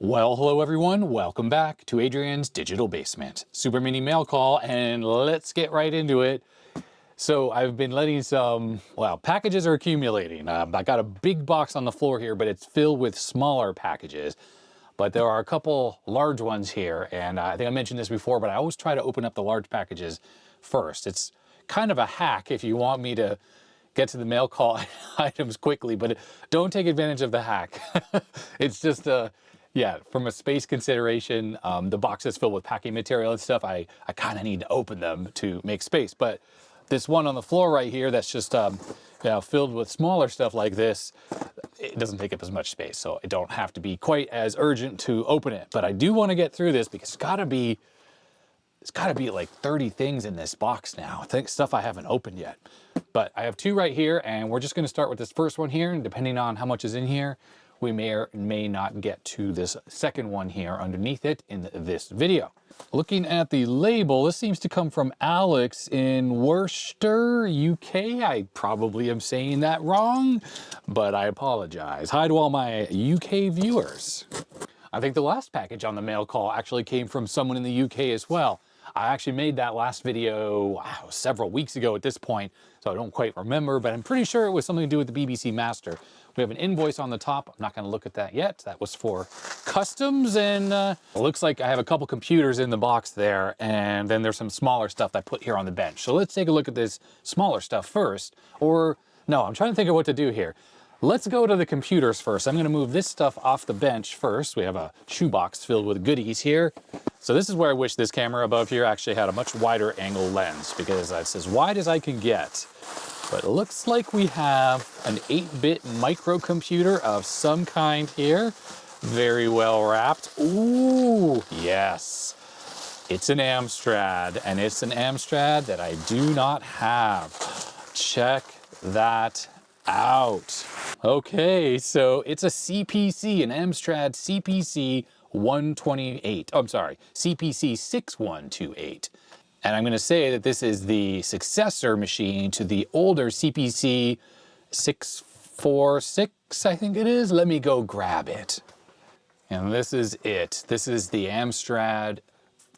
Well, hello everyone. Welcome back to Adrian's Digital Basement. Super mini mail call, and let's get right into it. So I've been letting packages are accumulating. I got a big box on the floor here, but it's filled with smaller packages. But there are a couple large ones here, and I think I mentioned this before, but I always try to open up the large packages first. It's kind of a hack if you want me to get to the mail call items quickly, but don't take advantage of the hack. It's just yeah, from a space consideration, the box is filled with packing material and stuff. I kind of need to open them to make space. But this one on the floor right here that's just filled with smaller stuff like this, it doesn't take up as much space. So I don't have to be quite as urgent to open it. But I do want to get through this because it's got to be like 30 things in this box now. Stuff I haven't opened yet. But I have two right here, and we're just going to start with this first one here. And depending on how much is in here, we may or may not get to this second one here underneath it in this video. Looking at the label, this seems to come from Alex in Worcester, UK. I probably am saying that wrong, but I apologize. Hi to all my UK viewers. I think the last package on the mail call actually came from someone in the UK as well. I actually made that last video several weeks ago at this point, so I don't quite remember, but I'm pretty sure it was something to do with the BBC Master. We have an invoice on the top. I'm not going to look at that yet. That was for customs, and it looks like I have a couple computers in the box there, and then there's some smaller stuff I put here on the bench. So let's take a look at this smaller stuff first. Or, no, I'm trying to think of what to do here. Let's go to the computers first. I'm going to move this stuff off the bench first. We have a shoebox filled with goodies here. So this is where I wish this camera above here actually had a much wider angle lens, because it's as wide as I can get. But it looks like we have an 8-bit microcomputer of some kind here. Very well wrapped. Ooh, yes. It's an Amstrad, and it's an Amstrad that I do not have. Check that out. Okay, so it's a CPC, an Amstrad CPC 128. Oh, I'm sorry, CPC 6128. And I'm going to say that this is the successor machine to the older CPC 646, I think it is. Let me go grab it. And this is it. This is the Amstrad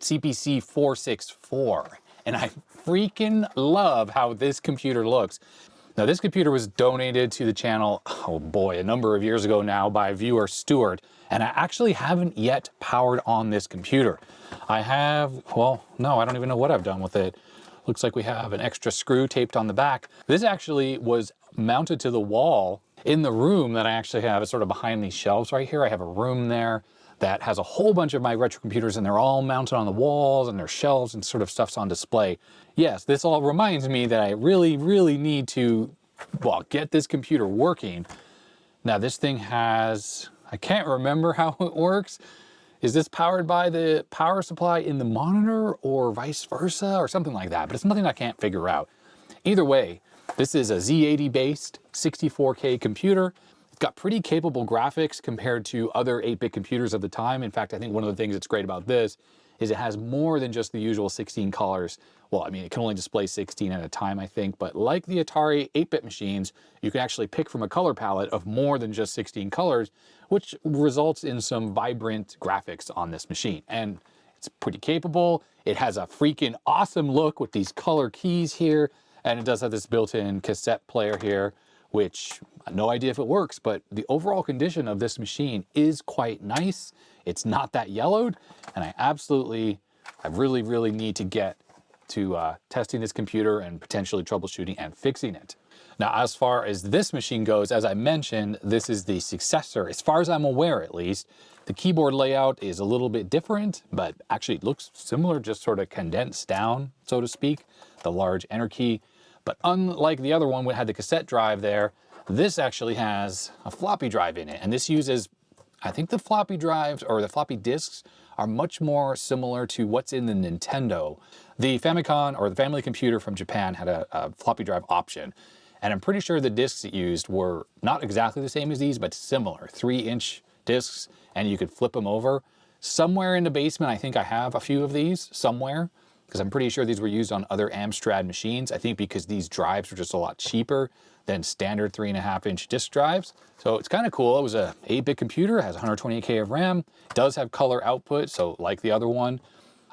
CPC 464. And I freaking love how this computer looks. Now, this computer was donated to the channel, oh boy, a number of years ago now by viewer Stuart, and I actually haven't yet powered on this computer. I have, well, no, I don't even know what I've done with it. Looks like we have an extra screw taped on the back. This actually was mounted to the wall in the room that I actually have. It's sort of behind these shelves right here. I have a room there that has a whole bunch of my retro computers, and they're all mounted on the walls, and there's shelves and sort of stuff's on display. Yes, this all reminds me that I really, really need to, well, get this computer working. Now this thing has, I can't remember how it works. Is this powered by the power supply in the monitor or vice versa or something like that? But it's nothing I can't figure out. Either way, this is a Z80 based 64K computer. It's got pretty capable graphics compared to other 8-bit computers of the time. In fact, I think one of the things that's great about this is it has more than just the usual 16 colors. Well, I mean, it can only display 16 at a time, I think, but like the Atari 8-bit machines, you can actually pick from a color palette of more than just 16 colors, which results in some vibrant graphics on this machine. And it's pretty capable. It has a freaking awesome look with these color keys here, and it does have this built-in cassette player here, which I have no idea if it works, but the overall condition of this machine is quite nice. It's not that yellowed, and I really, really need to get to testing this computer and potentially troubleshooting and fixing it. Now, as far as this machine goes, as I mentioned, this is the successor, as far as I'm aware at least. The keyboard layout is a little bit different, but actually it looks similar, just sort of condensed down, so to speak, the large enter key. But unlike the other one, which had the cassette drive there, this actually has a floppy drive in it. And this uses, I think the floppy drives or the floppy disks are much more similar to what's in the Nintendo. The Famicom or the family computer from Japan had a floppy drive option. And I'm pretty sure the disks it used were not exactly the same as these, but similar, 3-inch disks, and you could flip them over. Somewhere in the basement, I think I have a few of these somewhere, because I'm pretty sure these were used on other Amstrad machines. I think because these drives were just a lot cheaper than standard 3.5-inch disk drives. So it's kind of cool. It was a 8-bit computer, has 128K of RAM, does have color output, so like the other one.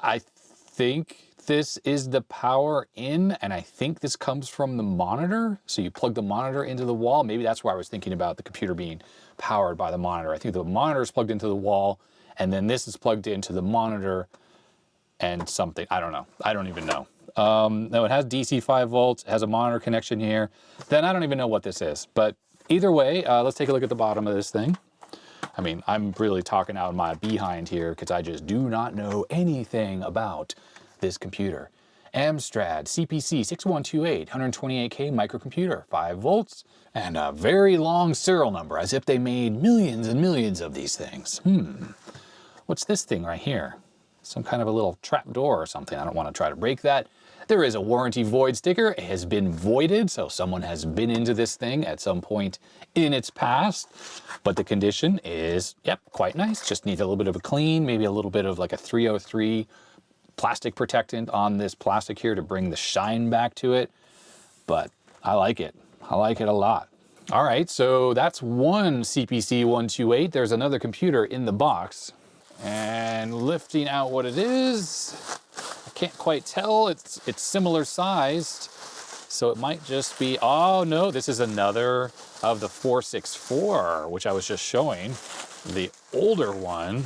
I think this is the power in, and I think this comes from the monitor. So you plug the monitor into the wall. Maybe that's why I was thinking about the computer being powered by the monitor. I think the monitor is plugged into the wall, and then this is plugged into the monitor and something. I don't know. I don't even know. No, it has DC 5 volts, it has a monitor connection here. Then I don't even know what this is. But either way, let's take a look at the bottom of this thing. I mean, I'm really talking out my behind here because I just do not know anything about this computer. Amstrad CPC 6128, 128K microcomputer, 5 volts, and a very long serial number, as if they made millions and millions of these things. What's this thing right here? Some kind of a little trap door or something. I don't want to try to break that. There is a warranty void sticker. It has been voided, so someone has been into this thing at some point in its past. But the condition is, yep, quite nice. Just needs a little bit of a clean, maybe a little bit of like a 303 plastic protectant on this plastic here to bring the shine back to it. But I like it. I like it a lot. All right, so that's one CPC 128. There's another computer in the box. And lifting out what it is, I can't quite tell. It's similar sized, so it might just be, oh no, this is another of the 464, which I was just showing, the older one.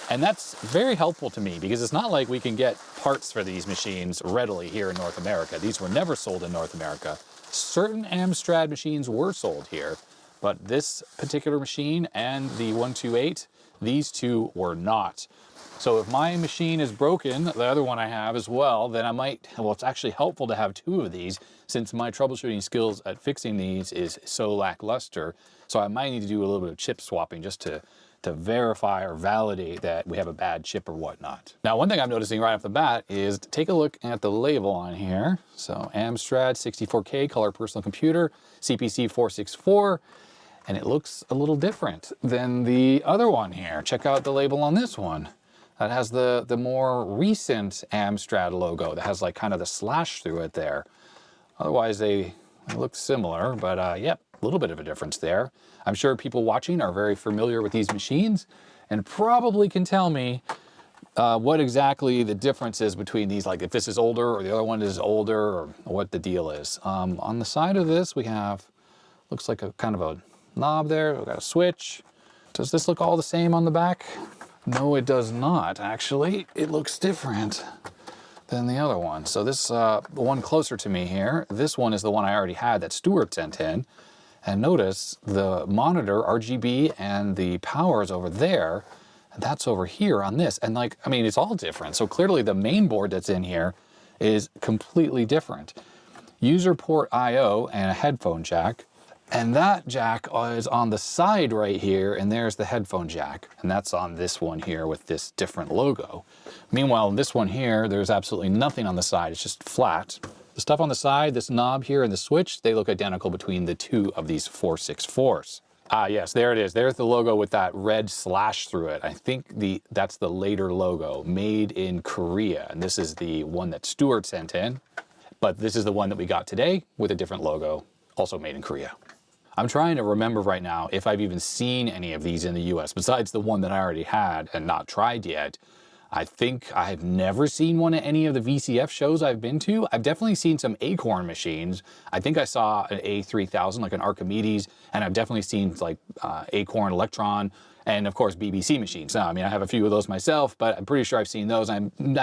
And that's very helpful to me because it's not like we can get parts for these machines readily here in North America. These were never sold in North America. Certain Amstrad machines were sold here, but this particular machine and the 128, these two were not. So if my machine is broken, the other one I have as well, then I might, well, it's actually helpful to have two of these since my troubleshooting skills at fixing these is so lackluster. So I might need to do a little bit of chip swapping just to verify or validate that we have a bad chip or whatnot. Now, one thing I'm noticing right off the bat is take a look at the label on here. So Amstrad 64K color personal computer, CPC 464, and it looks a little different than the other one here. Check out the label on this one. That has the more recent Amstrad logo that has like kind of the slash through it there. Otherwise, they look similar, but yep, a little bit of a difference there. I'm sure people watching are very familiar with these machines and probably can tell me what exactly the difference is between these, like if this is older or the other one is older or what the deal is. On the side of this, we have, looks like a kind of a knob there. We've got a switch. Does this look all the same on the back? No, it does not, actually. It looks different than the other one. So this the one closer to me here, this one is the one I already had that Stuart sent in. And notice the monitor, RGB, and the power is over there, and that's over here on this. And like, I mean, it's all different. So clearly the main board that's in here is completely different. User port IO and a headphone jack. And that jack is on the side right here, and there's the headphone jack. And that's on this one here with this different logo. Meanwhile, in this one here, there's absolutely nothing on the side. It's just flat. The stuff on the side, this knob here and the switch, they look identical between the two of these 464s. Ah, yes, there it is. There's the logo with that red slash through it. I think that's the later logo, made in Korea. And this is the one that Stuart sent in. But this is the one that we got today with a different logo, also made in Korea. I'm trying to remember right now if I've even seen any of these in the US, besides the one that I already had and not tried yet. I think I've never seen one at any of the VCF shows I've been to. I've definitely seen some Acorn machines. I think I saw an A3000, like an Archimedes, and I've definitely seen like Acorn, Electron, and of course BBC machines. Now, I mean, I have a few of those myself, but I'm pretty sure I've seen those. I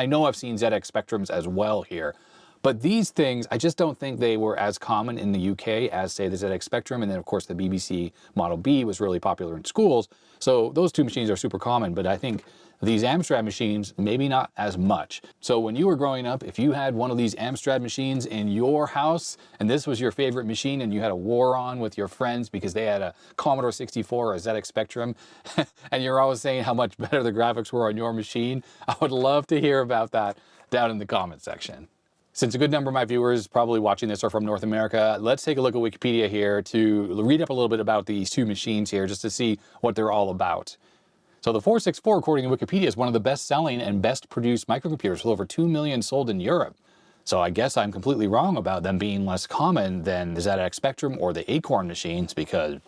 know I've seen ZX Spectrums as well here. But these things, I just don't think they were as common in the UK as, say, the ZX Spectrum. And then, of course, the BBC Model B was really popular in schools. So those two machines are super common. But I think these Amstrad machines, maybe not as much. So when you were growing up, if you had one of these Amstrad machines in your house, and this was your favorite machine, and you had a war on with your friends because they had a Commodore 64 or a ZX Spectrum, and you're always saying how much better the graphics were on your machine, I would love to hear about that down in the comment section. Since a good number of my viewers probably watching this are from North America, let's take a look at Wikipedia here to read up a little bit about these two machines here just to see what they're all about. So the 464, according to Wikipedia, is one of the best-selling and best-produced microcomputers with over 2 million sold in Europe. So I guess I'm completely wrong about them being less common than the ZX Spectrum or the Acorn machines, because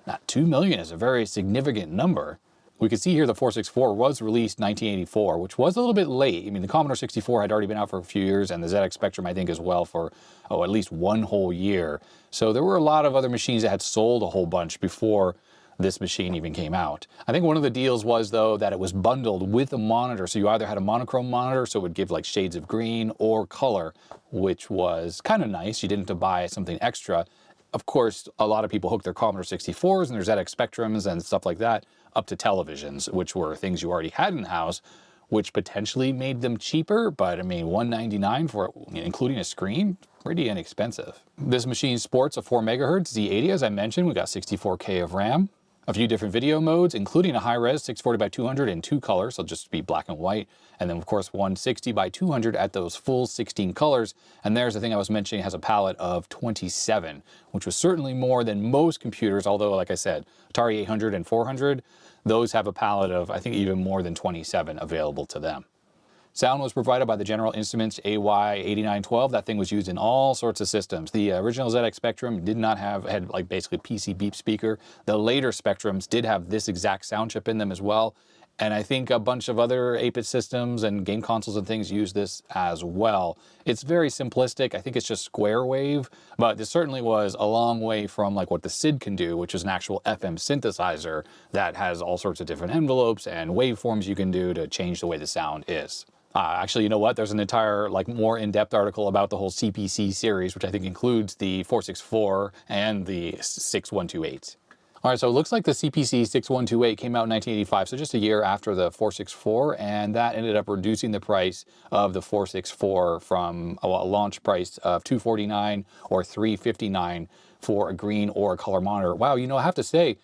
that 2 million is a very significant number. We can see here the 464 was released 1984, which was a little bit late. I mean, the Commodore 64 had already been out for a few years, and the ZX Spectrum, I think, as well for, at least one whole year. So there were a lot of other machines that had sold a whole bunch before this machine even came out. I think one of the deals was, though, that it was bundled with a monitor. So you either had a monochrome monitor, so it would give like shades of green, or color, which was kind of nice. You didn't have to buy something extra. Of course, a lot of people hooked their Commodore 64s and their ZX Spectrums and stuff like that up to televisions, which were things you already had in the house, which potentially made them cheaper. But I mean, $199 for including a screen, pretty inexpensive. This machine sports a 4 megahertz Z80, as I mentioned. We got 64K of RAM, a few different video modes, including a high-res 640 by 200 in 2 colors, so just be black and white, and then of course 160 by 200 at those full 16 colors. And there's the thing I was mentioning, it has a palette of 27, which was certainly more than most computers, although like I said, Atari 800 and 400, those have a palette of, I think, even more than 27 available to them. Sound was provided by the General Instruments AY8912. That thing was used in all sorts of systems. The original ZX Spectrum did not had like basically PC beep speaker. The later Spectrums did have this exact sound chip in them as well. And I think a bunch of other 8-bit systems and game consoles and things use this as well. It's very simplistic. I think it's just square wave, but this certainly was a long way from like what the SID can do, which is an actual FM synthesizer that has all sorts of different envelopes and waveforms you can do to change the way the sound is. Actually, you know what? There's an entire, like, more in-depth article about the whole CPC series, which I think includes the 464 and the 6128. All right, so it looks like the CPC 6128 came out in 1985, so just a year after the 464, and that ended up reducing the price of the 464 from a launch price of $249 or $359 for a green or a color monitor. Wow, you know, I have to say,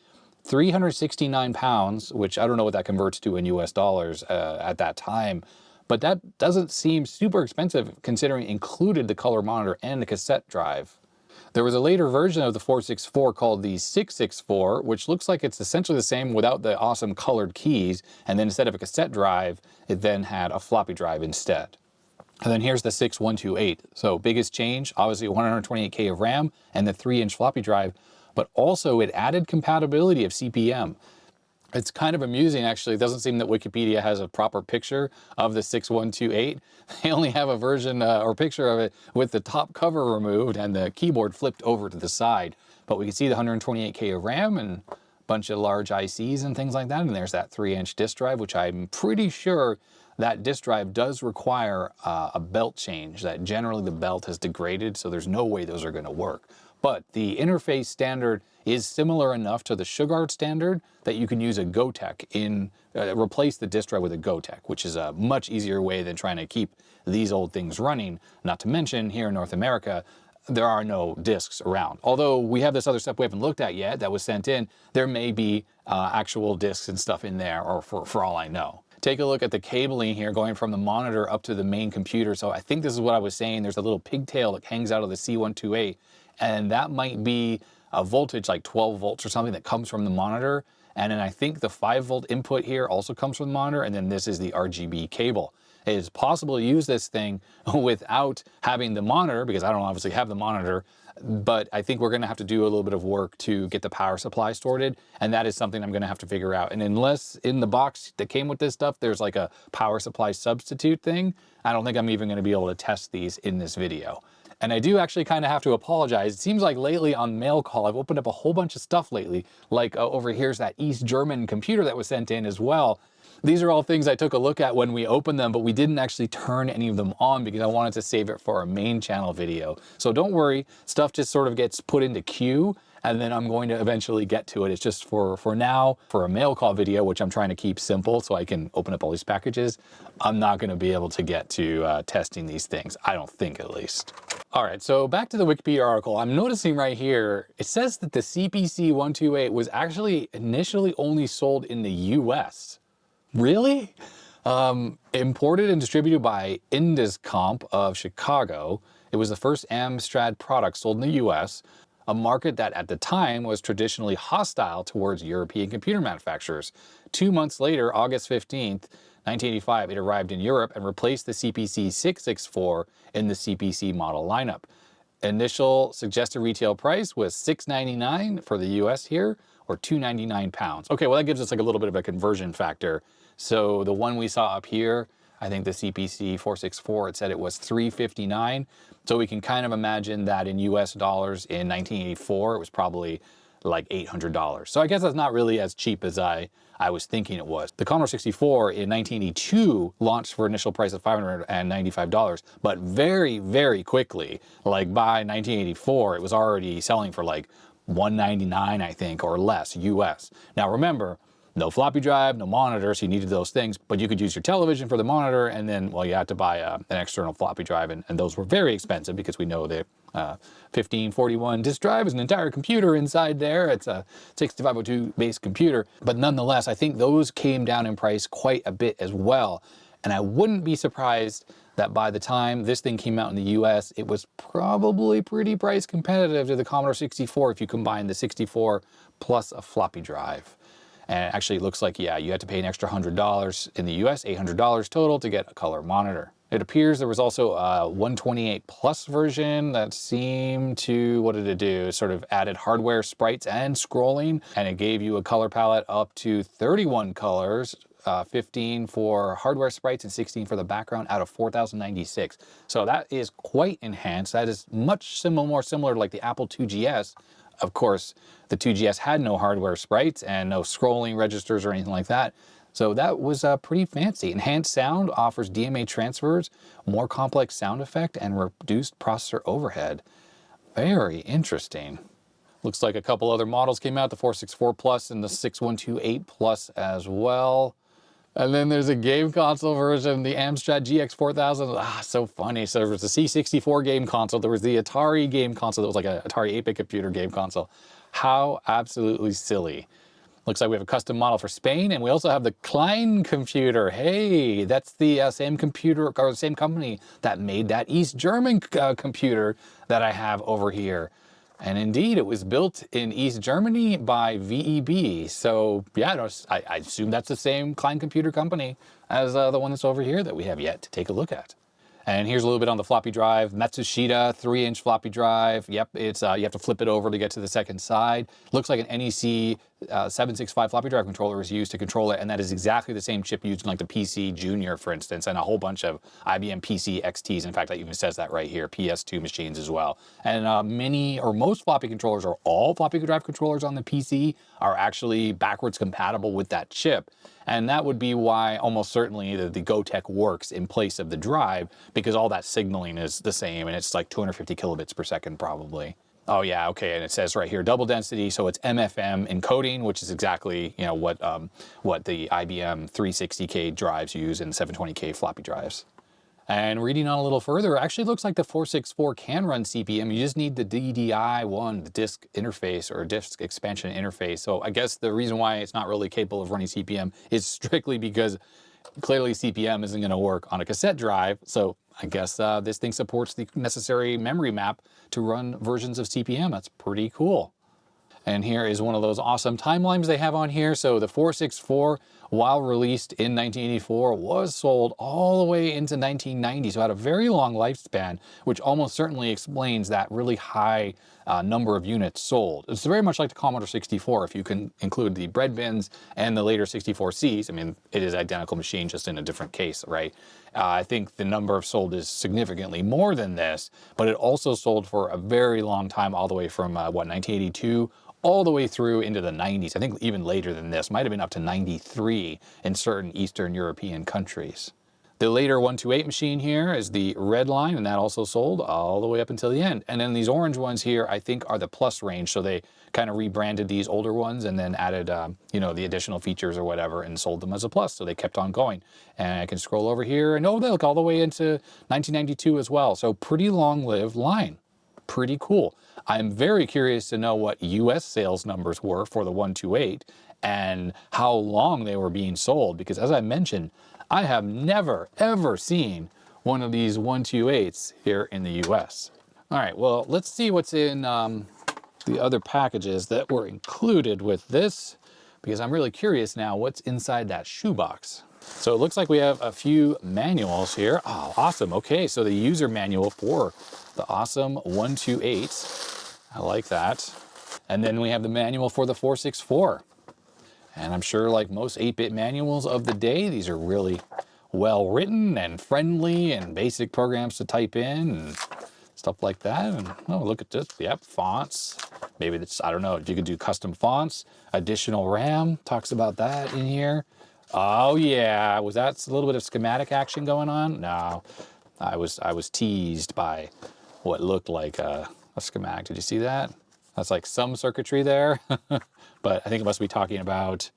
369 pounds, which I don't know what that converts to in US dollars at that time, but that doesn't seem super expensive considering it included the color monitor and the cassette drive. There was a later version of the 464 called the 664, which looks like it's essentially the same without the awesome colored keys, and then instead of a cassette drive, it then had a floppy drive instead. And then here's the 6128. So biggest change, obviously 128K of RAM and the 3-inch floppy drive, but also it added compatibility of CP/M. It's kind of amusing, actually. It doesn't seem that Wikipedia has a proper picture of the 6128. They only have a version or picture of it with the top cover removed and the keyboard flipped over to the side. But we can see the 128K of RAM and a bunch of large ICs and things like that. And there's that 3-inch disk drive, which I'm pretty sure that disk drive does require a belt change. That generally the belt has degraded, so there's no way those are going to work. But the interface standard is similar enough to the Shugart standard that you can use a Gotek in, replace the disk drive with a Gotek, which is a much easier way than trying to keep these old things running. Not to mention, here in North America, there are no discs around. Although we have this other stuff we haven't looked at yet that was sent in, there may be actual discs and stuff in there, or for all I know. Take a look at the cabling here going from the monitor up to the main computer. So I think this is what I was saying. There's a little pigtail that hangs out of the C128, and that might be a voltage like 12 volts or something that comes from the monitor. And then I think the 5-volt input here also comes from the monitor, and then this is the RGB cable. It is possible to use this thing without having the monitor, because I don't obviously have the monitor, but I think we're gonna have to do a little bit of work to get the power supply sorted, and that is something I'm gonna have to figure out. And unless in the box that came with this stuff, there's like a power supply substitute thing, I don't think I'm even gonna be able to test these in this video. And I do actually kind of have to apologize. It seems like lately on Mail Call, I've opened up a whole bunch of stuff lately. Like over here's that East German computer that was sent in as well. These are all things I took a look at when we opened them, but we didn't actually turn any of them on because I wanted to save it for our main channel video. So don't worry, stuff just sort of gets put into queue, and then I'm going to eventually get to it. It's just for now, for a Mail Call video, which I'm trying to keep simple so I can open up all these packages, I'm not gonna be able to get to testing these things. I don't think, at least. All right, so back to the Wikipedia article. I'm noticing right here, it says that the CPC 128 was actually initially only sold in the US. Really? Imported and distributed by Induscomp of Chicago. It was the first Amstrad product sold in the US, a market that at the time was traditionally hostile towards European computer manufacturers. 2 months later, August 15th, 1985, it arrived in Europe and replaced the CPC 664 in the CPC model lineup. Initial suggested retail price was $6.99 for the US here, or £299. Okay, well that gives us like a little bit of a conversion factor. So the one we saw up here, I think the CPC 464, it said it was $359. So we can kind of imagine that in US dollars in 1984, it was probably like $800. So I guess that's not really as cheap as I was thinking it was. The Commodore 64 in 1982 launched for initial price of $595, but very, very quickly, like by 1984, it was already selling for like $199, I think, or less US. Now remember, no floppy drive, no monitor, so you needed those things, but you could use your television for the monitor, and then, well, you had to buy an external floppy drive, and those were very expensive because we know that 1541 disk drive is an entire computer inside there. It's a 6502 based computer, but nonetheless, I think those came down in price quite a bit as well, and I wouldn't be surprised that by the time this thing came out in the US, it was probably pretty price competitive to the Commodore 64 if you combine the 64 plus a floppy drive. And actually it looks like, yeah, you had to pay an extra $100 in the US, $800 total to get a color monitor. It appears there was also a 128 plus version that seemed to, what did it do? It sort of added hardware sprites and scrolling, and it gave you a color palette up to 31 colors, 15 for hardware sprites and 16 for the background out of 4,096. So that is quite enhanced. That is much more similar to like the Apple IIgs. Of course, the 2GS had no hardware sprites and no scrolling registers or anything like that. So that was pretty fancy. Enhanced sound offers DMA transfers, more complex sound effect, and reduced processor overhead. Very interesting. Looks like a couple other models came out, the 464 Plus and the 6128 Plus as well. And then there's a game console version, the Amstrad GX4000. So funny. So there was the C64 game console. There was the Atari game console that was like an Atari 8-bit computer game console. How absolutely silly. Looks like we have a custom model for Spain, and we also have the Klein computer. Hey, that's the same computer, or the same company that made that East German computer that I have over here. And indeed, it was built in East Germany by VEB. So yeah, I assume that's the same Klein computer company as the one that's over here that we have yet to take a look at. And here's a little bit on the floppy drive. Matsushita 3-inch floppy drive. Yep, it's you have to flip it over to get to the second side. Looks like an NEC 765 floppy drive controller is used to control it, and that is exactly the same chip used in like the PC Junior, for instance, and a whole bunch of IBM PC XTs. In fact, that even says that right here, PS2 machines as well. And many or most floppy controllers, or all floppy drive controllers on the PC, are actually backwards compatible with that chip. And that would be why almost certainly the GoTech works in place of the drive, because all that signaling is the same, and it's like 250 kilobits per second probably. Oh yeah, okay, and it says right here, double density, so it's MFM encoding, which is exactly, you know, what the IBM 360K drives use and 720K floppy drives. And reading on a little further, it actually looks like the 464 can run CPM. You just need the DDI1, the disk interface or disk expansion interface. So I guess the reason why it's not really capable of running CPM is strictly because clearly CPM isn't going to work on a cassette drive. So I guess this thing supports the necessary memory map to run versions of CPM. That's pretty cool. And here is one of those awesome timelines they have on here. So the 464, while released in 1984, was sold all the way into 1990. So it had a very long lifespan, which almost certainly explains that really high number of units sold. It's very much like the Commodore 64, if you can include the bread bins and the later 64Cs. I mean, it is identical machine, just in a different case, right? I think the number of sold is significantly more than this, but it also sold for a very long time, all the way from, 1982, all the way through into the 90s. I think even later than this, might have been up to 93 in certain Eastern European countries. The later 128 machine here is the red line, and that also sold all the way up until the end. And then these orange ones here, I think, are the plus range. So they kind of rebranded these older ones and then added, you know, the additional features or whatever and sold them as a plus. So they kept on going. And I can scroll over here and oh, they look all the way into 1992 as well. So pretty long-lived line. Pretty cool. I'm very curious to know what US sales numbers were for the 128 and how long they were being sold, because as I mentioned, I have never ever seen one of these 128s here in the US. All right, well, let's see what's in the other packages that were included with this, because I'm really curious now what's inside that shoebox. So it looks like we have a few manuals here. Oh, awesome. Okay, so the user manual for the awesome 128. I like that. And then we have the manual for the 464. And I'm sure like most 8-bit manuals of the day, these are really well written and friendly and basic programs to type in and stuff like that. And oh, look at this. Yep, fonts. Maybe it's, I don't know, you could do custom fonts. Additional RAM, talks about that in here. Oh yeah, was that a little bit of schematic action going on? No, I was teased by what looked like a schematic. Did you see that? That's like some circuitry there, but I think it must be talking about,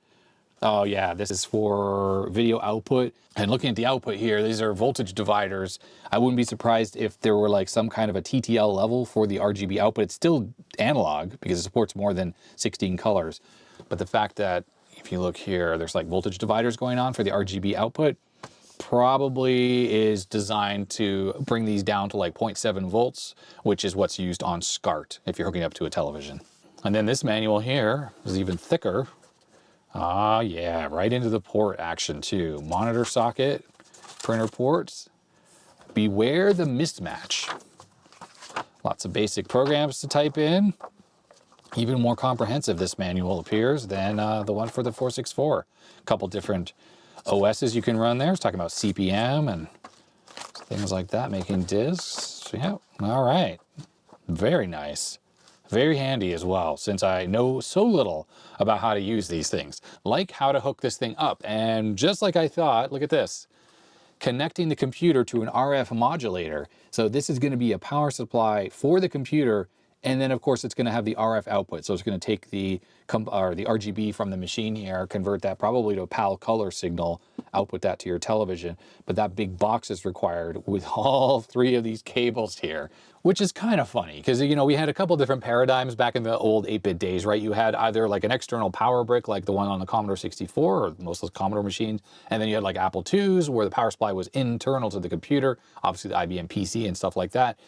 oh yeah, this is for video output. And looking at the output here, these are voltage dividers. I wouldn't be surprised if there were like some kind of a TTL level for the RGB output. It's still analog because it supports more than 16 colors. But the fact that if you look here, there's like voltage dividers going on for the RGB output, probably is designed to bring these down to like 0.7 volts, which is what's used on SCART if you're hooking up to a television. And then this manual here is even thicker. Ah, yeah, right into the port action too. Monitor socket, printer ports. Beware the mismatch. Lots of basic programs to type in. Even more comprehensive, this manual appears than the one for the 464. A couple different OSs you can run there. It's talking about CPM and things like that, making disks. Yeah, all right. Very nice. Very handy as well, since I know so little about how to use these things. Like how to hook this thing up. And just like I thought, look at this. Connecting the computer to an RF modulator. So this is going to be a power supply for the computer. And then, of course, it's going to have the RF output. So it's going to take the RGB from the machine here, convert that probably to a PAL color signal, output that to your television. But that big box is required with all 3 of these cables here, which is kind of funny because, you know, we had a couple different paradigms back in the old 8-bit days, right? You had either like an external power brick, like the one on the Commodore 64 or most of those Commodore machines. And then you had like Apple IIs where the power supply was internal to the computer, obviously the IBM PC and stuff like that.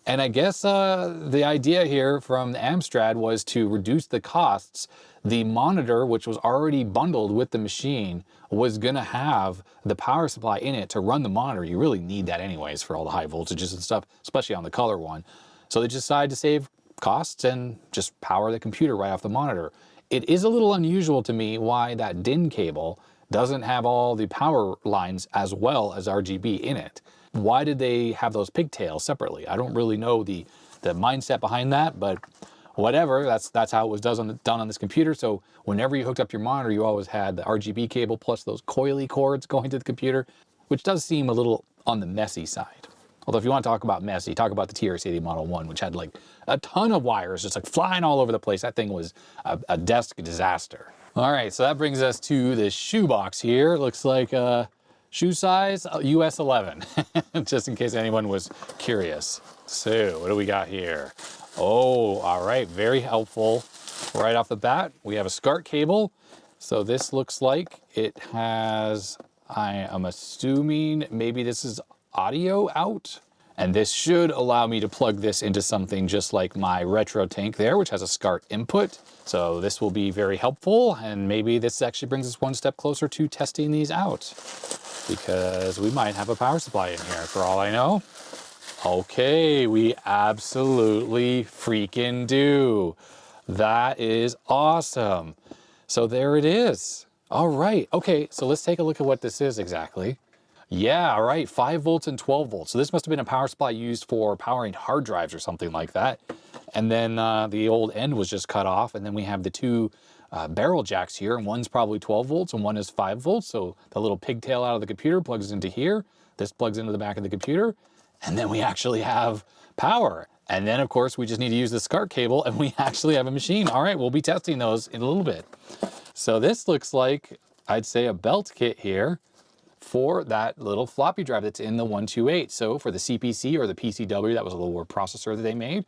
And I guess the idea here from the Amstrad was to reduce the costs. The monitor, which was already bundled with the machine, was going to have the power supply in it to run the monitor. You really need that anyways for all the high voltages and stuff, especially on the color one. So they decided to save costs and just power the computer right off the monitor. It is a little unusual to me why that DIN cable doesn't have all the power lines as well as RGB in it. Why did they have those pigtails separately? I don't really know the mindset behind that, but whatever, that's how it was done on this computer. So whenever you hooked up your monitor, you always had the RGB cable plus those coily cords going to the computer, which does seem a little on the messy side. Although if you want to talk about messy, talk about the TRS-80 Model 1, which had like a ton of wires just like flying all over the place. That thing was a desk disaster. All right, so that brings us to the shoebox here. It looks like shoe size, US 11, just in case anyone was curious. So what do we got here? Oh, all right, very helpful. Right off the bat, we have a SCART cable. So this looks like it has, I am assuming maybe this is audio out. And this should allow me to plug this into something just like my RetroTink there, which has a SCART input. So this will be very helpful. And maybe this actually brings us one step closer to testing these out, because we might have a power supply in here for all I know. Okay, we absolutely freaking do. That is awesome. So there it is. All right, okay, so let's take a look at what this is exactly. Yeah, all right, 5 volts and 12 volts. So this must have been a power supply used for powering hard drives or something like that. And then the old end was just cut off. And then we have the 2 barrel jacks here, and one's probably 12 volts and one is 5 volts. So the little pigtail out of the computer plugs into here. This plugs into the back of the computer. And then we actually have power. And then of course we just need to use the SCART cable and we actually have a machine. All right, we'll be testing those in a little bit. So this looks like, I'd say, a belt kit here for that little floppy drive that's in the 128. So for the CPC or the PCW, that was a little word processor that they made.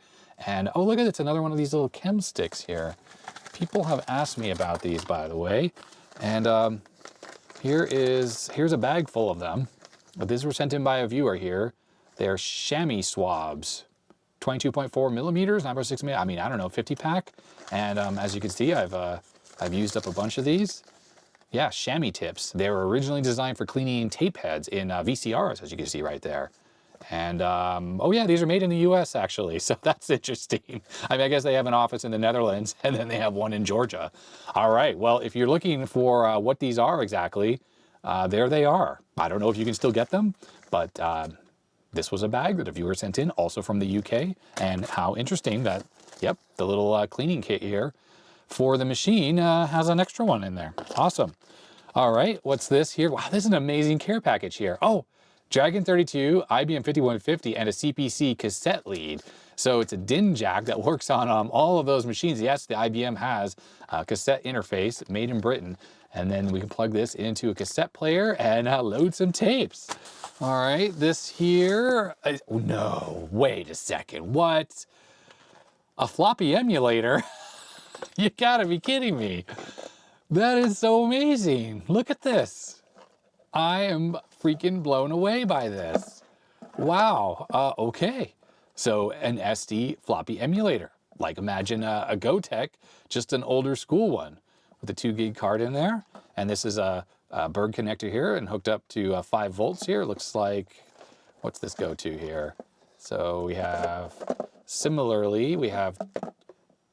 And oh, look at it, it's another one of these little chem sticks here. People have asked me about these, by the way. And here's a bag full of them. But these were sent in by a viewer here. They're chamois swabs, 22.4 millimeters, 9.6 millimeters. I mean, I don't know, 50 pack. And as you can see, I've used up a bunch of these. yeah, chamois tips. They were originally designed for cleaning tape heads in VCRs, as you can see right there. And, oh yeah, these are made in the US actually, so that's interesting. I mean, I guess they have an office in the Netherlands and then they have one in Georgia. All right, well, if you're looking for what these are exactly, there they are. I don't know if you can still get them, but this was a bag that a viewer sent in, also from the UK. And how interesting that, yep, the little cleaning kit here for the machine has an extra one in there. Awesome. All right, what's this here? Wow, this is an amazing care package here. Oh, Dragon 32, IBM 5150, and a CPC cassette lead. So it's a DIN jack that works on all of those machines. Yes, the IBM has a cassette interface made in Britain. And then we can plug this into a cassette player and load some tapes. All right, this here, no, wait a second, what? A floppy emulator? You gotta be kidding me. That is so amazing. Look at this. I am freaking blown away by this. Wow, okay. So an SD floppy emulator, like imagine a GoTech, just an older school one with a 2 gig card in there. And this is a Berg connector here and hooked up to 5 volts here. Looks like, what's this go to here? So we have, similarly, we have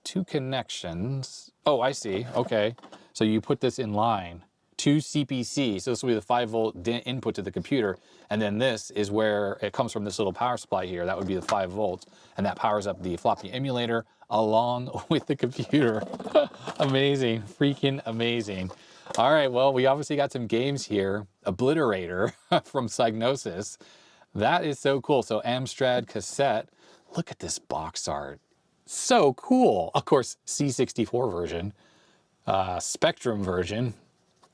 2 connections. Oh, I see, okay. So you put this in line, 2 CPC, so this will be the 5 volt input to the computer, and then this is where it comes from, this little power supply here, that would be the 5 volts, and that powers up the floppy emulator along with the computer. Amazing, freaking amazing. All right, well, we obviously got some games here. Obliterator from Psygnosis. That is so cool. So Amstrad cassette. Look at this box art. So cool. Of course, C64 version, Spectrum version,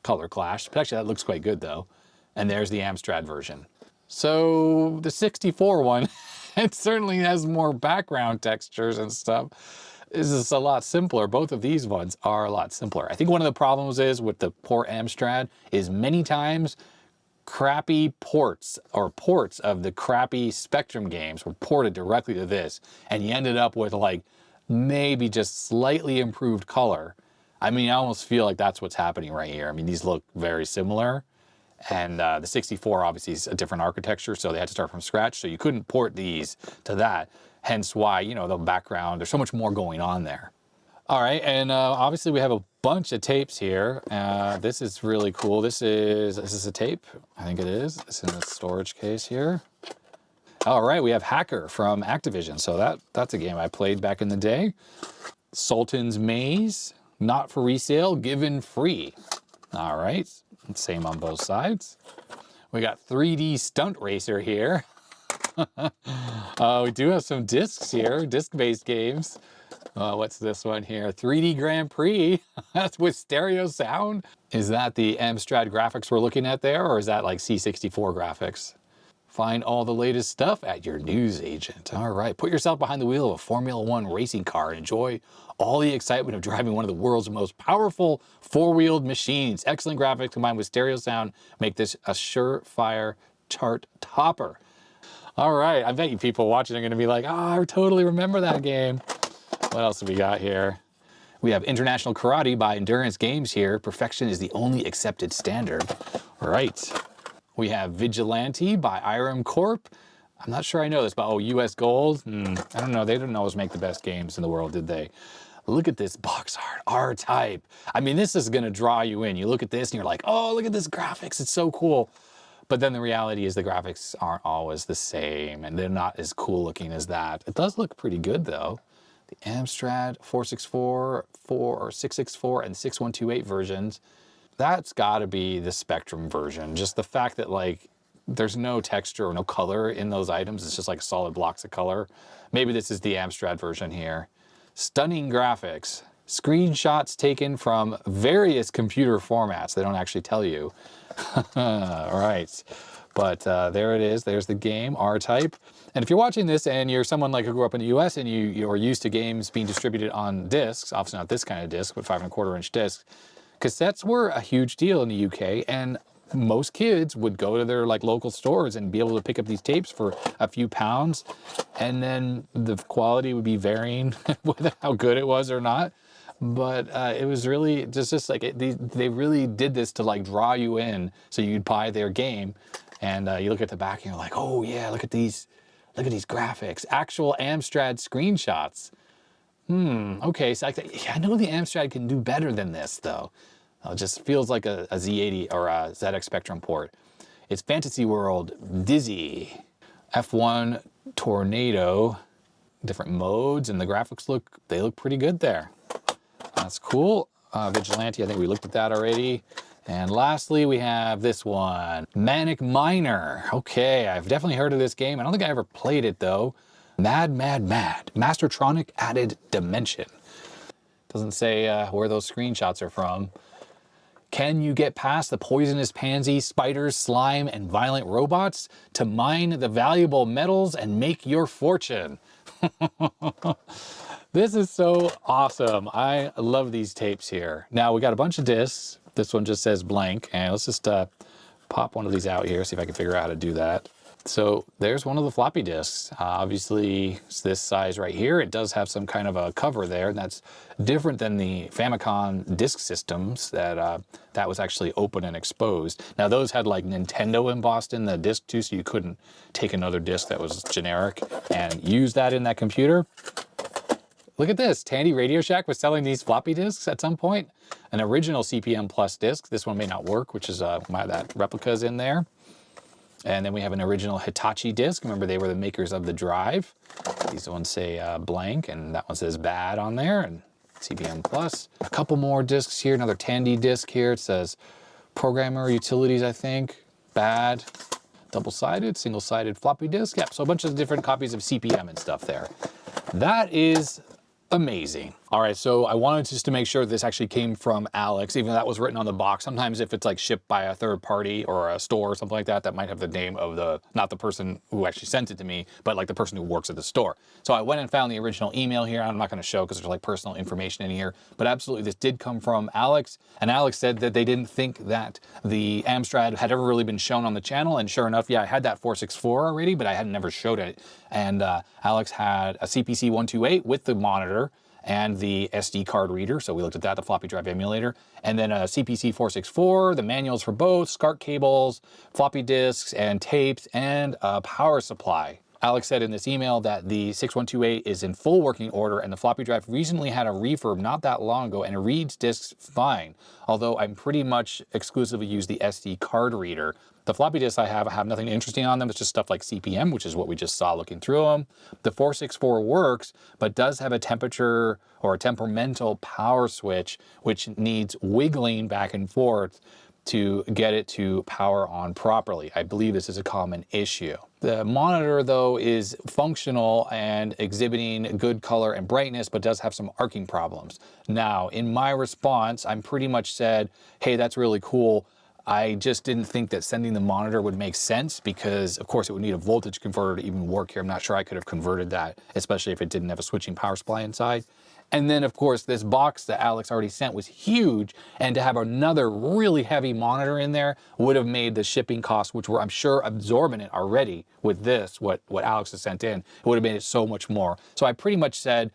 color clash. But actually, that looks quite good, though. And there's the Amstrad version. So the 64 one, it certainly has more background textures and stuff. This is a lot simpler. Both of these ones are a lot simpler. I think one of the problems is with the poor Amstrad is many times crappy ports or ports of the crappy Spectrum games were ported directly to this, and you ended up with like maybe just slightly improved color. I mean, I almost feel like that's what's happening right here. I mean, these look very similar, and the 64 obviously is a different architecture, so they had to start from scratch, so you couldn't port these to that. Hence why, you know, the background, there's so much more going on there. All right, and obviously we have a bunch of tapes here. This is really cool. Is this a tape? I think it is. It's in the storage case here. All right, we have Hacker from Activision. So that's a game I played back in the day. Sultan's Maze, not for resale, given free. All right, same on both sides. We got 3D Stunt Racer here. We do have some discs here, disc-based games. What's this one here? 3D Grand Prix. That's with stereo sound. Is that the Amstrad graphics we're looking at there, or is that like C64 graphics? Find all the latest stuff at your news agent. All right, put yourself behind the wheel of a Formula One racing car and enjoy all the excitement of driving one of the world's most powerful four-wheeled machines. Excellent graphics combined with stereo sound make this a surefire chart topper. All right, I bet you people watching are gonna be like, oh, I totally remember that game. What else have we got here? We have International Karate by Endurance Games here. Perfection is the only accepted standard. All right. We have Vigilante by Irem Corp. I'm not sure I know this, but oh, US Gold? I don't know, they didn't always make the best games in the world, did they? Look at this box art, R-Type. I mean, this is gonna draw you in. You look at this and you're like, oh, look at this graphics, it's so cool. But then the reality is the graphics aren't always the same and they're not as cool looking as that. It does look pretty good though. The Amstrad 464, 664, and 6128 versions, that's gotta be the Spectrum version. Just the fact that like, there's no texture or no color in those items. It's just like solid blocks of color. Maybe this is the Amstrad version here. Stunning graphics. Screenshots taken from various computer formats. They don't actually tell you. All right, but there it is. There's the game, R-Type. And if you're watching this and you're someone like who grew up in the US and you're used to games being distributed on discs, obviously not this kind of disc, but 5¼ inch discs, cassettes were a huge deal in the UK, and most kids would go to their like local stores and be able to pick up these tapes for a few pounds, and then the quality would be varying with how good it was or not. But it was really just like, they really did this to like draw you in so you'd buy their game. And you look at the back and you're like, oh yeah, look at these graphics, actual Amstrad screenshots. Okay, so I know the Amstrad can do better than this though. It just feels like a Z80 or a ZX Spectrum port. It's Fantasy World, Dizzy, F1 Tornado, different modes, and the graphics look pretty good there. That's cool. Vigilante, I think we looked at that already. And lastly, we have this one, Manic Miner. Okay, I've definitely heard of this game. I don't think I ever played it though. Mad, Mastertronic Added Dimension. Doesn't say where those screenshots are from. Can you get past the poisonous pansy, spiders, slime, and violent robots to mine the valuable metals and make your fortune? This is so awesome. I love these tapes here. Now we got a bunch of discs. This one just says blank, and let's just pop one of these out here, see if I can figure out how to do that. So there's one of the floppy disks. Obviously, it's this size right here. It does have some kind of a cover there, and that's different than the Famicom disk systems that that was actually open and exposed. Now those had like Nintendo embossed in the disk too, so you couldn't take another disk that was generic and use that in that computer. Look at this, Tandy Radio Shack was selling these floppy disks at some point. An original CPM Plus disc. This one may not work, which is why that replica is in there. And then we have an original Hitachi disc. Remember, they were the makers of the drive. These ones say blank, and that one says bad on there, and CPM Plus. A couple more discs here, another Tandy disc here. It says Programmer Utilities, I think, bad. Double-sided, single-sided floppy disk. Yep, so a bunch of different copies of CPM and stuff there. That is amazing. All right, so I wanted just to make sure this actually came from Alex, even though that was written on the box. Sometimes if it's like shipped by a third party or a store or something like that, that might have the name of the, not the person who actually sent it to me, but like the person who works at the store. So I went and found the original email here. I'm not going to show because there's like personal information in here, but absolutely this did come from Alex. And Alex said that they didn't think that the Amstrad had ever really been shown on the channel. And sure enough, yeah, I had that 464 already, but I had never showed it. And Alex had a CPC 128 with the monitor and the SD card reader. So we looked at that, the floppy drive emulator, and then a CPC 464, the manuals for both, SCART cables, floppy disks and tapes, and a power supply. Alex said in this email that the 6128 is in full working order and the floppy drive recently had a refurb not that long ago and it reads disks fine. Although I'm pretty much exclusively use the SD card reader. The floppy disks I have nothing interesting on them. It's just stuff like CPM, which is what we just saw looking through them. The 464 works, but does have a temperature or a temperamental power switch, which needs wiggling back and forth to get it to power on properly. I believe this is a common issue. The monitor though is functional and exhibiting good color and brightness, but does have some arcing problems. Now, in my response, I'm pretty much said, hey, that's really cool. I just didn't think that sending the monitor would make sense because of course it would need a voltage converter to even work here. I'm not sure I could have converted that, especially if it didn't have a switching power supply inside. And then of course this box that Alex already sent was huge, and to have another really heavy monitor in there would have made the shipping costs, which were I'm sure absorbent already with this, what Alex has sent in, it would have made it so much more. So I pretty much said,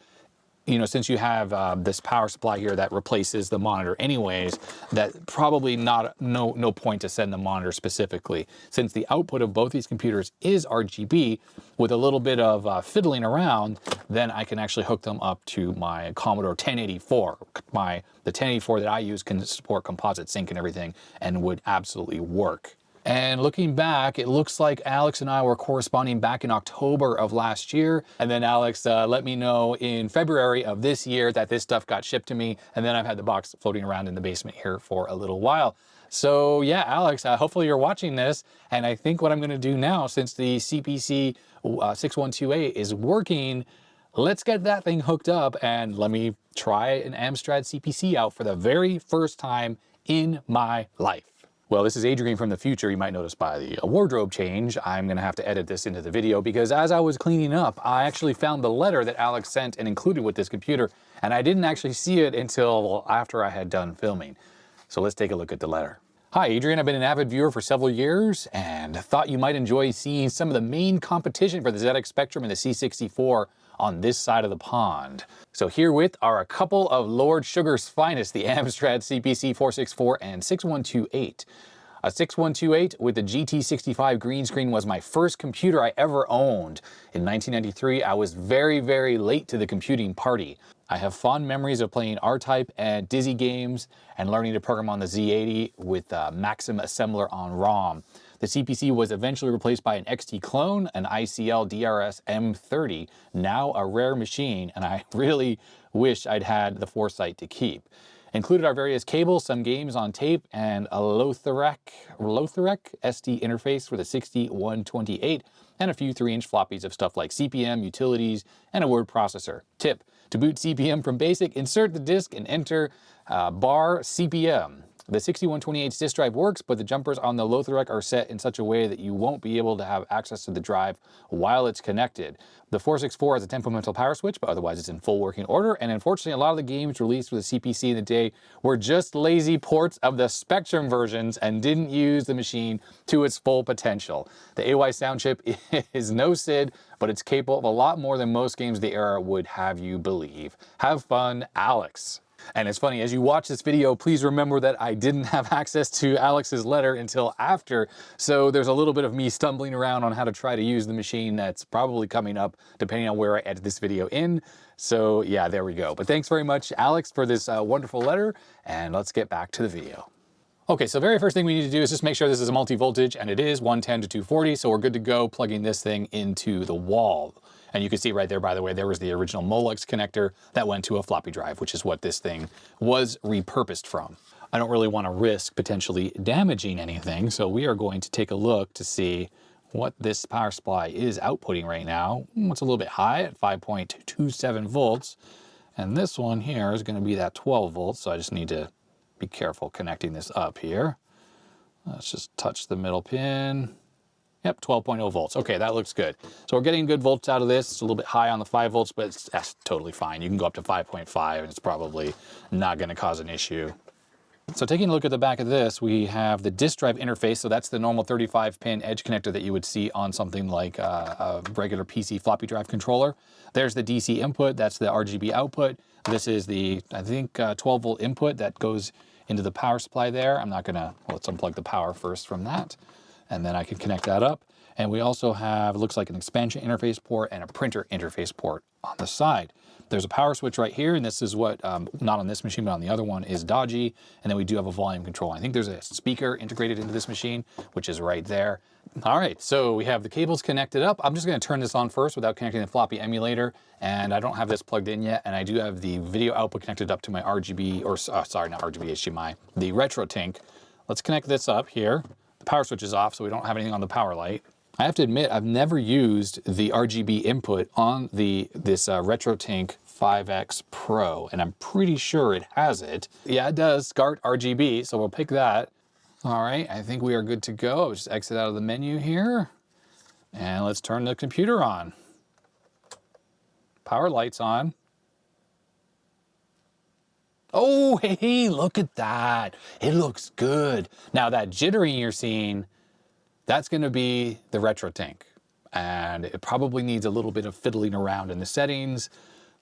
you know, since you have this power supply here that replaces the monitor anyways, that probably no point to send the monitor specifically. Since the output of both these computers is RGB, with a little bit of fiddling around, then I can actually hook them up to my Commodore 1084. The 1084 that I use can support composite sync and everything and would absolutely work. And looking back, it looks like Alex and I were corresponding back in October of last year. And then Alex let me know in February of this year that this stuff got shipped to me. And then I've had the box floating around in the basement here for a little while. So yeah, Alex, hopefully you're watching this. And I think what I'm gonna do now, since the CPC 6128 is working, let's get that thing hooked up and let me try an Amstrad CPC out for the very first time in my life. Well, this is Adrian from the future. You might notice by the wardrobe change, I'm gonna have to edit this into the video because as I was cleaning up, I actually found the letter that Alex sent and included with this computer, and I didn't actually see it until after I had done filming. So let's take a look at the letter. Hi Adrian, I've been an avid viewer for several years and thought you might enjoy seeing some of the main competition for the ZX Spectrum and the C64 on this side of the pond. So herewith are a couple of Lord Sugar's finest, the Amstrad CPC 464 and 6128. A 6128 with the GT65 green screen was my first computer I ever owned. In 1993, I was very late to the computing party. I have fond memories of playing R-Type and Dizzy games and learning to program on the Z80 with Maxim Assembler on ROM. The CPC was eventually replaced by an XT clone, an ICL DRS M30, now a rare machine, and I really wish I'd had the foresight to keep. Included are various cables, some games on tape, and a Lotharek SD interface for the 6128, and a few 3-inch floppies of stuff like CPM, utilities, and a word processor. Tip: to boot CPM from BASIC, insert the disk and enter bar CPM. The 6128's disk drive works, but the jumpers on the Lotharek are set in such a way that you won't be able to have access to the drive while it's connected. The 464 has a temperamental power switch, but otherwise it's in full working order, and unfortunately a lot of the games released for the CPC in the day were just lazy ports of the Spectrum versions and didn't use the machine to its full potential. The AY sound chip is no SID, but it's capable of a lot more than most games of the era would have you believe. Have fun, Alex. And it's funny, as you watch this video, please remember that I didn't have access to Alex's letter until after, so there's a little bit of me stumbling around on how to try to use the machine that's probably coming up depending on where I edit this video in. So yeah, there we go. But thanks very much, Alex, for this wonderful letter, and let's get back to the video. Okay, so very first thing we need to do is just make sure this is a multi-voltage, and it is 110 to 240, so we're good to go plugging this thing into the wall. And you can see right there, by the way, there was the original Molex connector that went to a floppy drive, which is what this thing was repurposed from. I don't really want to risk potentially damaging anything, so we are going to take a look to see what this power supply is outputting right now. It's a little bit high at 5.27 volts, and this one here is going to be that 12 volts, so I just need to be careful connecting this up here. Let's just touch the middle pin. Yep, 12.0 volts. Okay, that looks good. So we're getting good volts out of this. It's a little bit high on the 5 volts, but that's totally fine. You can go up to 5.5 and it's probably not going to cause an issue. So taking a look at the back of this, we have the disk drive interface. So that's the normal 35-pin edge connector that you would see on something like a regular PC floppy drive controller. There's the DC input. That's the RGB output. This is the, I think, 12-volt input that goes into the power supply there. I'm not going to, well, let's unplug the power first from that, and then I can connect that up. And we also have, it looks like an expansion interface port and a printer interface port on the side. There's a power switch right here, and this is what, not on this machine, but on the other one is dodgy. And then we do have a volume control. I think there's a speaker integrated into this machine, which is right there. All right, so we have the cables connected up. I'm just gonna turn this on first without connecting the floppy emulator, and I don't have this plugged in yet, and I do have the video output connected up to my RGB, or sorry, not RGB, HDMI, the RetroTink. Let's connect this up here. The power switch is off, so we don't have anything on the power light. I have to admit, I've never used the RGB input on this RetroTink 5X Pro, and I'm pretty sure it has it. Yeah, it does, SCART RGB, so we'll pick that. All right, I think we are good to go. I'll just exit out of the menu here, and let's turn the computer on. Power light's on. Oh, hey, look at that. It looks good. Now that jittering you're seeing, that's gonna be the RetroTink. And it probably needs a little bit of fiddling around in the settings.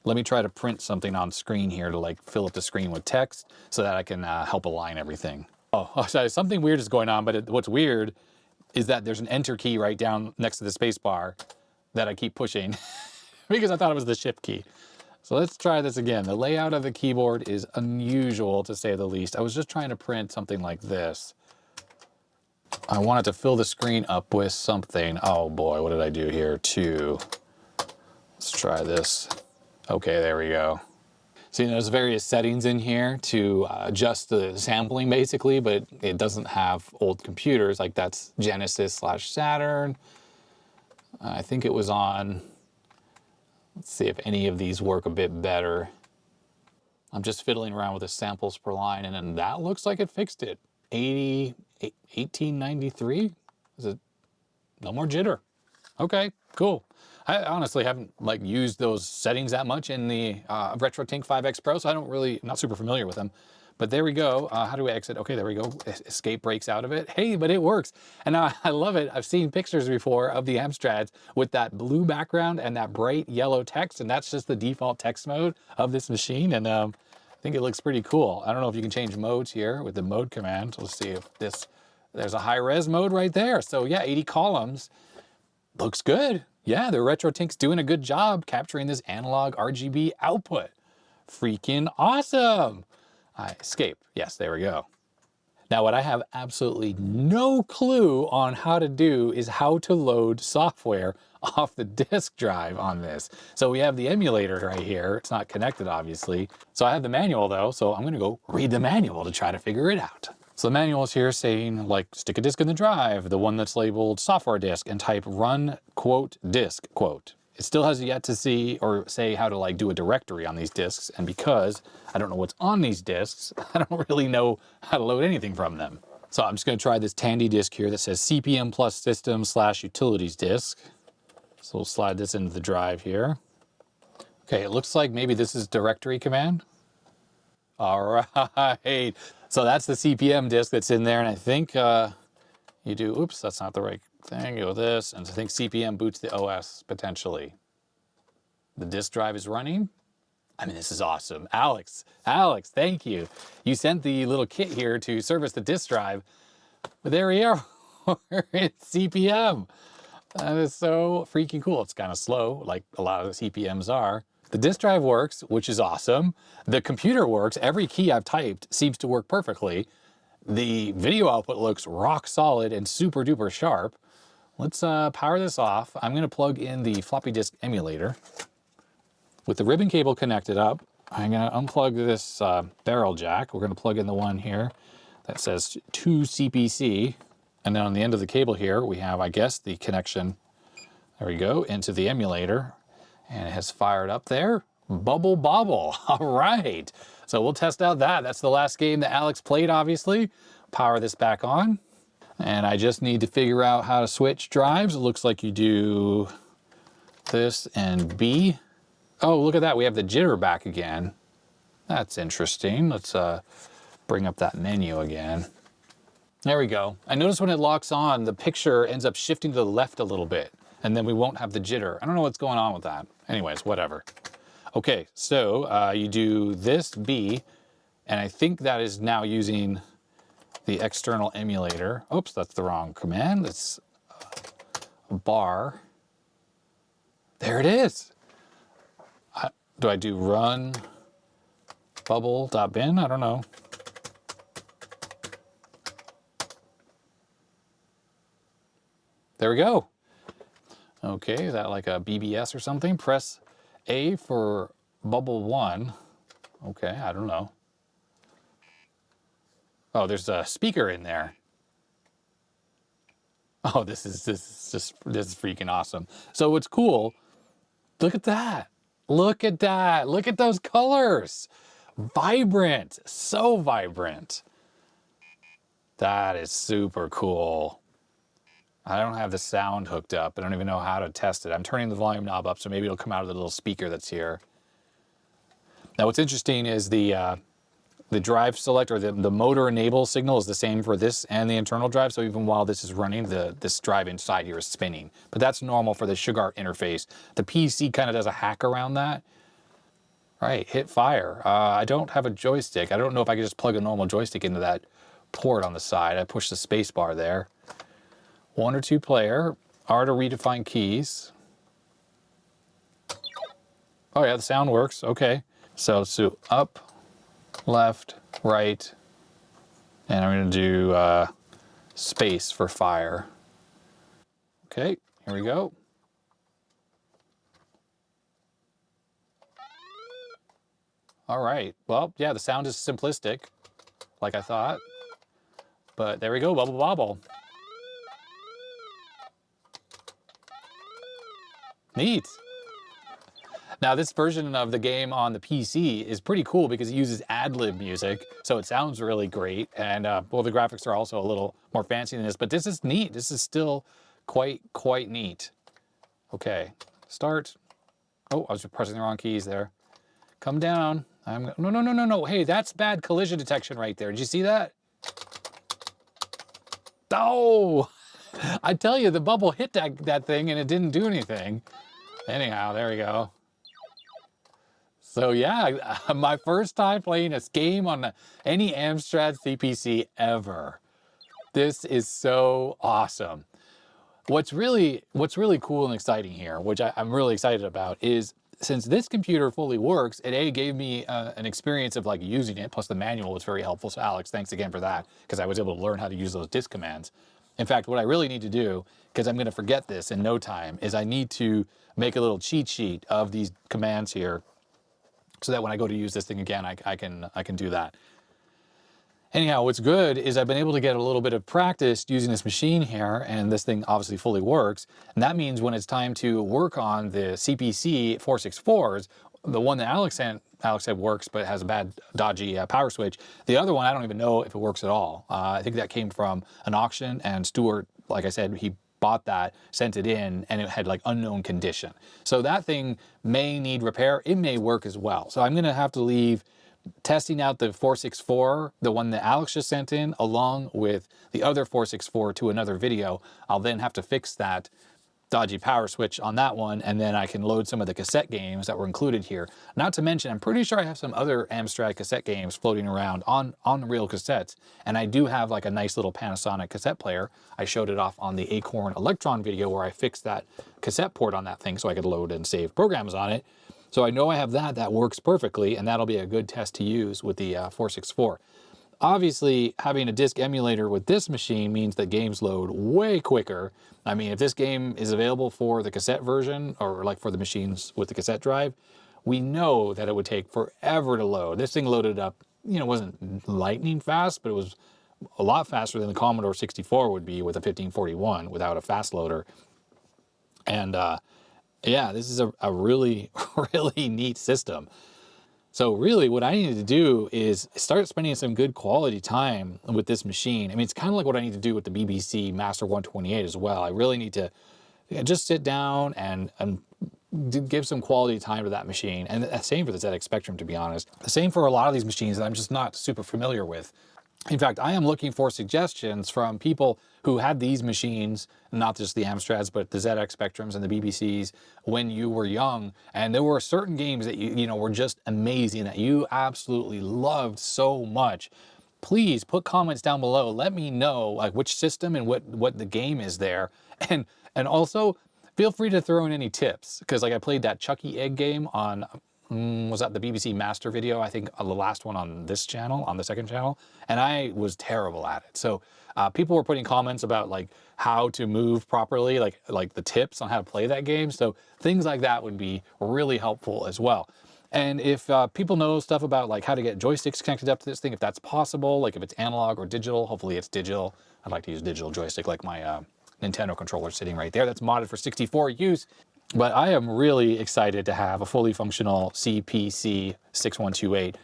Let me try to print something on screen here to like fill up the screen with text so that I can help align everything. Oh, sorry, something weird is going on, but what's weird is that there's an enter key right down next to the space bar that I keep pushing because I thought it was the shift key. So let's try this again. The layout of the keyboard is unusual, to say the least. I was just trying to print something like this. I wanted to fill the screen up with something. Oh boy, what did I do here? Let's try this. Okay, there we go. See, there's various settings in here to adjust the sampling basically, but it doesn't have old computers. Like that's Genesis/Saturn. I think it was on, let's see if any of these work a bit better. I'm just fiddling around with the samples per line, and then that looks like it fixed it. 1893? Is it? No more jitter. Okay, cool. I honestly haven't like used those settings that much in the RetroTink 5X Pro, so I'm not super familiar with them. But there we go. How do we exit? Okay, there we go. Escape breaks out of it. Hey, but it works. And now I love it. I've seen pictures before of the Amstrads with that blue background and that bright yellow text. And that's just the default text mode of this machine. And I think it looks pretty cool. I don't know if you can change modes here with the mode command. Let's see if there's a high res mode right there. So yeah, 80 columns. Looks good. Yeah, the RetroTink's doing a good job capturing this analog RGB output. Freaking awesome. Escape. Yes, there we go. Now, what I have absolutely no clue on how to do is how to load software off the disk drive on this. So we have the emulator right here. It's not connected, obviously. So I have the manual though, so I'm gonna go read the manual to try to figure it out. So the manual is here saying, like, stick a disk in the drive, the one that's labeled software disk, and type run quote disk quote. It still has yet to see or say how to like do a directory on these disks. And because I don't know what's on these disks, I don't really know how to load anything from them. So I'm just gonna try this Tandy disk here that says CPM plus system / utilities disk. So we'll slide this into the drive here. Okay, it looks like maybe this is directory command. All right, so that's the CPM disk that's in there. And I think you do, oops, that's not the right thing. You go this, and I think CPM boots the OS potentially. The disk drive is running. I mean, this is awesome. Alex, thank you. You sent the little kit here to service the disk drive, but there we are. It's CPM. That is so freaking cool. It's kind of slow, like a lot of the CPMs are. The disk drive works, which is awesome. The computer works. Every key I've typed seems to work perfectly. The video output looks rock solid and super duper sharp. Let's power this off. I'm gonna plug in the floppy disk emulator. With the ribbon cable connected up, I'm gonna unplug this barrel jack. We're gonna plug in the one here that says to CPC. And then on the end of the cable here, we have, I guess, the connection, there we go, into the emulator. And it has fired up there. Bubble Bobble, all right. So we'll test out that. That's the last game that Alex played, obviously. Power this back on. And I just need to figure out how to switch drives. It looks like you do this and B. Oh, look at that, we have the jitter back again. That's interesting. Let's bring up that menu again. There we go. I notice when it locks on, the picture ends up shifting to the left a little bit, and then we won't have the jitter. I don't know what's going on with that. Anyways, whatever. Okay, so you do this B, and I think that is now using the external emulator. Oops, that's the wrong command. It's bar. There it is. Do I do run bubble.bin? I don't know. There we go. Okay, is that like a BBS or something? Press A for bubble 1. Okay, I don't know. Oh, there's a speaker in there. Oh, this is freaking awesome. So what's cool, look at that. Look at that. Look at those colors. Vibrant, so vibrant. That is super cool. I don't have the sound hooked up. I don't even know how to test it. I'm turning the volume knob up, so maybe it'll come out of the little speaker that's here. Now, what's interesting is the drive select, or the motor enable signal is the same for this and the internal drive. So even while this is running, this drive inside here is spinning. But that's normal for the Sugar interface. The PC kind of does a hack around that. All right, hit fire. I don't have a joystick. I don't know if I could just plug a normal joystick into that port on the side. I push the space bar there. 1 or 2 player, R to redefine keys. Oh yeah, the sound works, okay. So up, left, right, and I'm gonna do space for fire. Okay, here we go. All right, well, yeah, the sound is simplistic, like I thought. But there we go, bubble bobble. Neat. Now this version of the game on the PC is pretty cool because it uses ad-lib music, so it sounds really great. And well, the graphics are also a little more fancy than this, but this is neat. This is still quite neat. Okay, start. Oh, I was pressing the wrong keys there. Come down. No. Hey, that's bad collision detection right there. Did you see that? Oh, I tell you, the bubble hit that thing and it didn't do anything. Anyhow, there we go. So yeah, my first time playing a game on any Amstrad CPC ever. This is so awesome. What's really cool and exciting here, which I'm really excited about, is since this computer fully works, it gave me an experience of like using it, plus the manual was very helpful. So Alex, thanks again for that, because I was able to learn how to use those disk commands. In fact, what I really need to do, because I'm going to forget this in no time, is I need to make a little cheat sheet of these commands here, so that when I go to use this thing again, I can do that. Anyhow, what's good is I've been able to get a little bit of practice using this machine here, and this thing obviously fully works. And that means when it's time to work on the CPC 464s, the one that Alex said works but has a bad, dodgy power switch. The other one, I don't even know if it works at all. I think that came from an auction, and Stuart, like I said, he bought that, sent it in, and it had like unknown condition. So that thing may need repair. It may work as well. So I'm going to have to leave testing out the 464, the one that Alex just sent in, along with the other 464 to another video. I'll then have to fix that dodgy power switch on that one, and then I can load some of the cassette games that were included here. Not to mention, I'm pretty sure I have some other Amstrad cassette games floating around on real cassettes, and I do have like a nice little Panasonic cassette player. I showed it off on the Acorn Electron video where I fixed that cassette port on that thing so I could load and save programs on it. So I know I have that works perfectly, and that'll be a good test to use with the 464. Obviously, having a disk emulator with this machine means that games load way quicker. I mean, if this game is available for the cassette version, or like for the machines with the cassette drive, we know that it would take forever to load. This thing loaded up, you know, wasn't lightning fast, but it was a lot faster than the Commodore 64 would be with a 1541 without a fast loader. And yeah, this is a really, really neat system. So really what I need to do is start spending some good quality time with this machine. I mean, it's kind of like what I need to do with the BBC Master 128 as well. I really need to just sit down and give some quality time to that machine. And the same for the ZX Spectrum, to be honest. The same for a lot of these machines that I'm just not super familiar with. In fact, I am looking for suggestions from people who had these machines, not just the Amstrads, but the ZX Spectrums and the BBCs when you were young. And there were certain games that you know were just amazing, that you absolutely loved so much. Please put comments down below. Let me know like which system and what the game is there. And also feel free to throw in any tips, because like I played that Chucky Egg game on was that the BBC Master video, I think the last one on this channel, on the second channel, and I was terrible at it. So people were putting comments about like how to move properly, like the tips on how to play that game. So things like that would be really helpful as well. And if people know stuff about like how to get joysticks connected up to this thing, if that's possible, like if it's analog or digital, hopefully it's digital. I'd like to use digital joystick like my Nintendo controller sitting right there. That's modded for 64 use. But I am really excited to have a fully functional CPC 6128.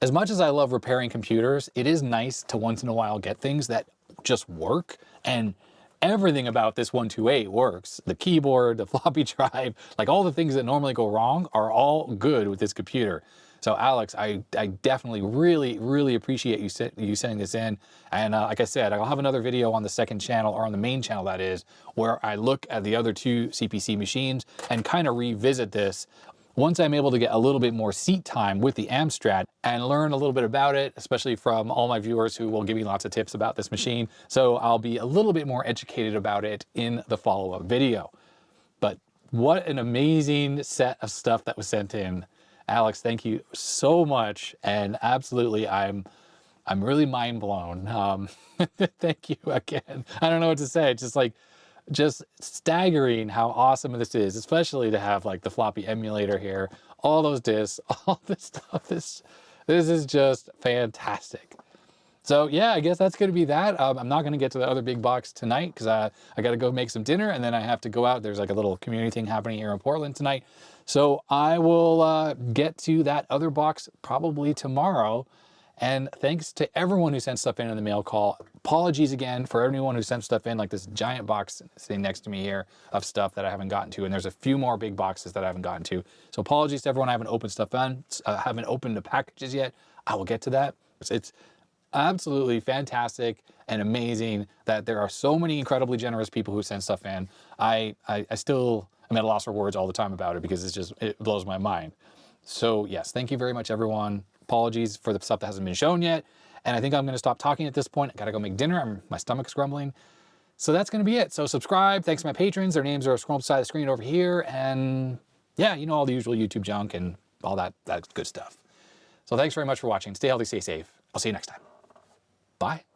As much as I love repairing computers, it is nice to once in a while get things that just work, and everything about this 128 works. The keyboard, the floppy drive, like all the things that normally go wrong are all good with this computer. So Alex, I definitely really appreciate you sending this in. And like I said, I'll have another video on the second channel, or on the main channel that is, where I look at the other two CPC machines and kind of revisit this once I'm able to get a little bit more seat time with the Amstrad and learn a little bit about it, especially from all my viewers who will give me lots of tips about this machine. So I'll be a little bit more educated about it in the follow-up video. But what an amazing set of stuff that was sent in. Alex, thank you so much, and absolutely, I'm really mind blown. Thank you again. I don't know what to say. Just staggering how awesome this is, especially to have like the floppy emulator here, all those discs, all this stuff. This is just fantastic. So yeah, I guess that's going to be that. I'm not going to get to the other big box tonight because I got to go make some dinner, and then I have to go out. There's like a little community thing happening here in Portland tonight. So I will get to that other box probably tomorrow. And thanks to everyone who sent stuff in the mail call. Apologies again for anyone who sent stuff in, like this giant box sitting next to me here of stuff that I haven't gotten to. And there's a few more big boxes that I haven't gotten to. So apologies to everyone I haven't opened stuff on, haven't opened the packages yet. I will get to that. It's absolutely fantastic and amazing that there are so many incredibly generous people who send stuff in. I still am at a loss for words all the time about it because it blows my mind. So yes, thank you very much, everyone. Apologies for the stuff that hasn't been shown yet. And I think I'm going to stop talking at this point. I got to go make dinner. My stomach's grumbling. So that's going to be it. So subscribe. Thanks to my patrons. Their names are scrolled beside the screen over here. And yeah, you know, all the usual YouTube junk and all that good stuff. So thanks very much for watching. Stay healthy, stay safe. I'll see you next time. Bye.